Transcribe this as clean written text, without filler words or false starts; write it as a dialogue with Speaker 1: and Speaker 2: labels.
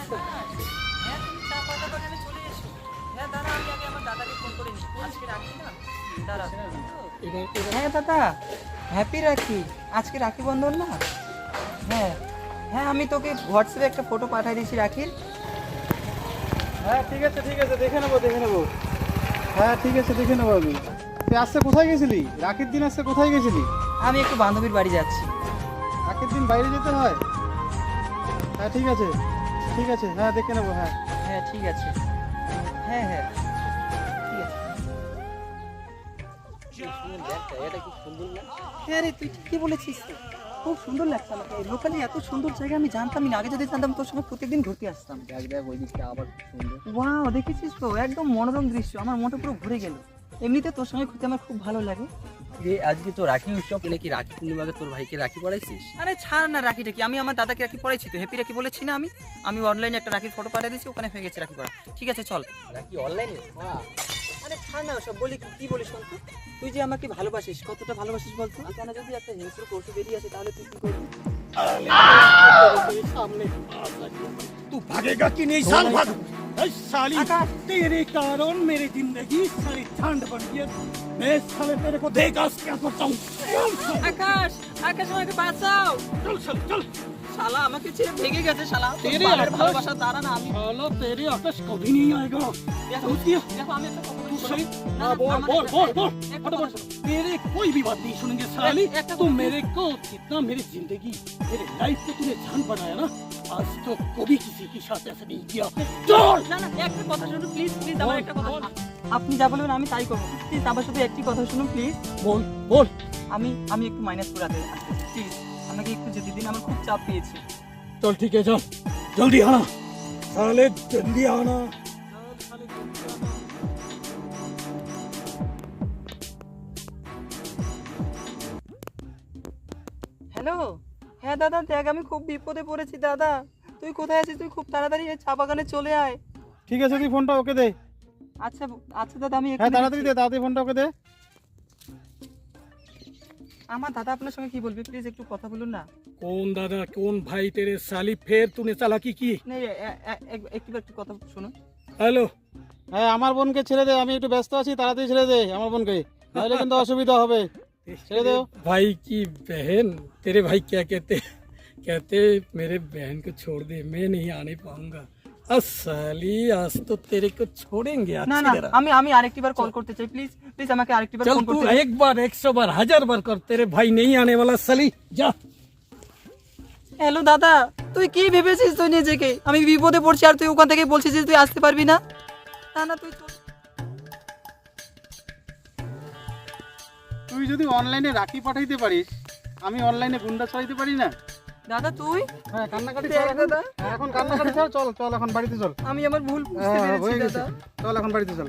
Speaker 1: হ্যাঁ তুমি চা পাতা দোকানে চলে এসো। হ্যাঁ দাদা আমি আগে আমার দাদাকে ফোন করে নিই, আজকে রাখি না দাদা। হ্যাঁ দাদা হ্যাপি রাখি, আজকে রাখি বন্ধন না। হ্যাঁ হ্যাঁ আমি তোকে হোয়াটসঅ্যাপে একটা ফটো পাঠিয়ে দিয়েছি রাখির।
Speaker 2: হ্যাঁ ঠিক আছে দেখে নেবো। হ্যাঁ ঠিক আছে দেখে নেবো আমি। তুই আজকে কোথায় গেছিলি? রাখির দিন আজকে কোথায় গেছিলি?
Speaker 1: আমি একটু বান্ধবীর বাড়ি যাচ্ছি।
Speaker 2: রাখির দিন বাইরে যেতে হয়? হ্যাঁ ঠিক আছে হ্যাঁ দেখে নেবো। হ্যাঁ
Speaker 1: হ্যাঁ ঠিক আছে, হ্যাঁ হ্যাঁ ঠিক আছে। হ্যাঁ রে তুই ঠিকই বলেছিস তো, খুব সুন্দর লাগছে আমাকে। এই লোকালে এত সুন্দর জায়গা আমি জানতামই না, আগে যদি জানতাম তোর সঙ্গে প্রত্যেকদিন ঘুরতে আসতাম।
Speaker 2: দেখ ওই দিকটা আবার সুন্দর।
Speaker 1: ওয়াও দেখেছিস তো, একদম মনোরম দৃশ্য, আমার মনটা পুরো ঘুরে গেল। এমনিতে তোর সঙ্গে ঘুরতে আমার খুব ভালো লাগে।
Speaker 3: আজকে তো রাখি উৎসব, নাকি রাখি পূর্ণিমাকে তোর ভাইকে রাখি পড়াইছিস?
Speaker 1: আরে ছাড় না রাখিটা কি, আমি আমার দাদাকে রাখি পড়াইছি তো, হ্যাপি রাখি বলেছি না আমি। আমি অনলাইনে একটা রাখির ফটো পাঠিয়ে দিয়েছি, ওখানে হয়ে গেছে রাখি পড়া। ঠিক আছে চল।
Speaker 3: রাখি অনলাইনে?
Speaker 1: আরে ছাড় না সব, বলি কি বলিস শোন তো। তুই যে আমাকে ভালোবাসিস, কতটা ভালোবাসিস বলতো? কেন যদি একটা হিংস্র পশু বেরিয়ে আসে তাহলে তুই কি করবি?
Speaker 4: तू भागेगा कि नहीं साल भाग। ऐ साली
Speaker 1: आकाश।
Speaker 4: तेरे कारण मेरी जिंदगी सारी ठंड पड़ गई है। मैं साले तेरे को देगा क्या करता हूँ।
Speaker 1: আকাশ, আকাশ আমাকে বাঁচাও।
Speaker 4: चल चल चल
Speaker 1: শালা আমাকে ছেড়ে ভেগে গেছে শালা।
Speaker 4: তেরে
Speaker 1: বাবার
Speaker 4: আকাশ।
Speaker 1: ভালোবাসা দাঁড়া না আমি।
Speaker 4: साला तेरे आकाश कभी नहीं आएगा।
Speaker 1: দেখো দেখো আমি একটা কথা বলি,
Speaker 4: तू
Speaker 1: শোনো।
Speaker 4: सही
Speaker 1: না,
Speaker 4: हाँ
Speaker 1: না,
Speaker 4: बोल
Speaker 1: আমার
Speaker 4: बोल
Speaker 1: একটা-
Speaker 4: बोल बोल
Speaker 1: একটা
Speaker 4: हटो
Speaker 1: কথা
Speaker 4: बोल।
Speaker 1: শোনো।
Speaker 4: तेरे कोई भी बात नहीं सुनेंगे साली।
Speaker 1: एक
Speaker 4: तू
Speaker 1: बात-
Speaker 4: मेरे को जितना मेरी जिंदगी मेरे लाइफ को तूने जान बनाया ना, आज तो कभी किसी के साथ ऐसा नहीं किया। चल
Speaker 1: না না একটা কথা শুনুন প্লিজ প্লিজ, আমার
Speaker 4: বল,
Speaker 1: একটা কথা
Speaker 4: বল।
Speaker 1: আপনি যা বলবেন আমি তাই করবো। প্লিজ আবার শুধু একটি কথা শুনুন প্লিজ।
Speaker 4: बोल बोल।
Speaker 1: আমি একটু মাইনাস করাতে আসতেছি প্লিজ, আমাকে একটু যেতে দিন, আমার খুব চাপ পেয়েছি।
Speaker 4: चल ठीक है चल जल्दी आना साले जल्दी आना।
Speaker 1: হ্যালো, হ্যাঁ দাদা দেখ আমি খুব বিপদে পড়েছি দাদা। তুই কোথায় আছিস? তুই খুব তাড়াতাড়ি এই চা বাগানে চলে আয়।
Speaker 2: ঠিক আছে তুই ফোনটা ওকে দে।
Speaker 1: আচ্ছা আচ্ছা দাদা আমি
Speaker 2: হ্যাঁ
Speaker 1: এক্ষুনি
Speaker 2: তাড়াতাড়ি
Speaker 1: দিচ্ছি।
Speaker 2: দে, তাড়াতাড়ি ফোনটা ওকে দে।
Speaker 1: আমার দাদা আপনার সঙ্গে কি বলবে, প্লিজ একটু কথা বলুন না।
Speaker 4: कौन दादा कौन भाई तेरे साली फिर तूने चालाकी की।
Speaker 1: নেই একটু কথা শুনুন।
Speaker 4: हेलो
Speaker 2: হ্যাঁ আমার বোনকে ছেড়ে দে, আমি একটু ব্যস্ত আছি, তাড়াতাড়ি ছেড়ে দে আমার বোনকে, নাহলে কিন্তু অসুবিধা হবে। ছেড়ে দে।
Speaker 4: भाई की बहन तेरे भाई क्या कहते कहते मेरे बहन को छोड़ दे, मैं नहीं आने पाऊंगा। साली आज तो तेरे को छोड़ेंगे
Speaker 1: না
Speaker 4: अच्छी
Speaker 1: না
Speaker 4: तरह।
Speaker 1: আমি আরেকটিবার কল করতে চাই, প্লিজ প্লিজ আমাকে আরেকটিবার
Speaker 4: चल
Speaker 1: ফোন
Speaker 4: तू
Speaker 1: করতে চাই।
Speaker 4: एक बार 100 बार 1000 बार कर, तेरे भाई नहीं आने वाला साली जा।
Speaker 1: হ্যালো দাদা, তুই কি ভেবেছিস তুই নিজেকে? আমি বিপদে পড়ছি আর তুই ওখান থেকে বলছিস যে তুই আসতে পারবি না। না না তুই
Speaker 2: তুই যদি অনলাইনে রাখি পাঠাইতে পারিস, আমি অনলাইনে গুন্ডা ছড়াইতে পারি না?
Speaker 1: দাদা তুই
Speaker 2: হ্যাঁ কান্নাকাটি
Speaker 1: দেখ
Speaker 2: ছাড় এখন।
Speaker 1: দাদা।
Speaker 2: হ্যাঁ, এখন কান্নাকাটি ছাড়, চল চল এখন বাড়িতে চল।
Speaker 1: আমি আমার ভুল বুঝতে
Speaker 2: হ্যাঁ,
Speaker 1: পেরেছি
Speaker 2: হয়ে গেছে।
Speaker 1: দাদা।
Speaker 2: চল এখন বাড়িতে চল।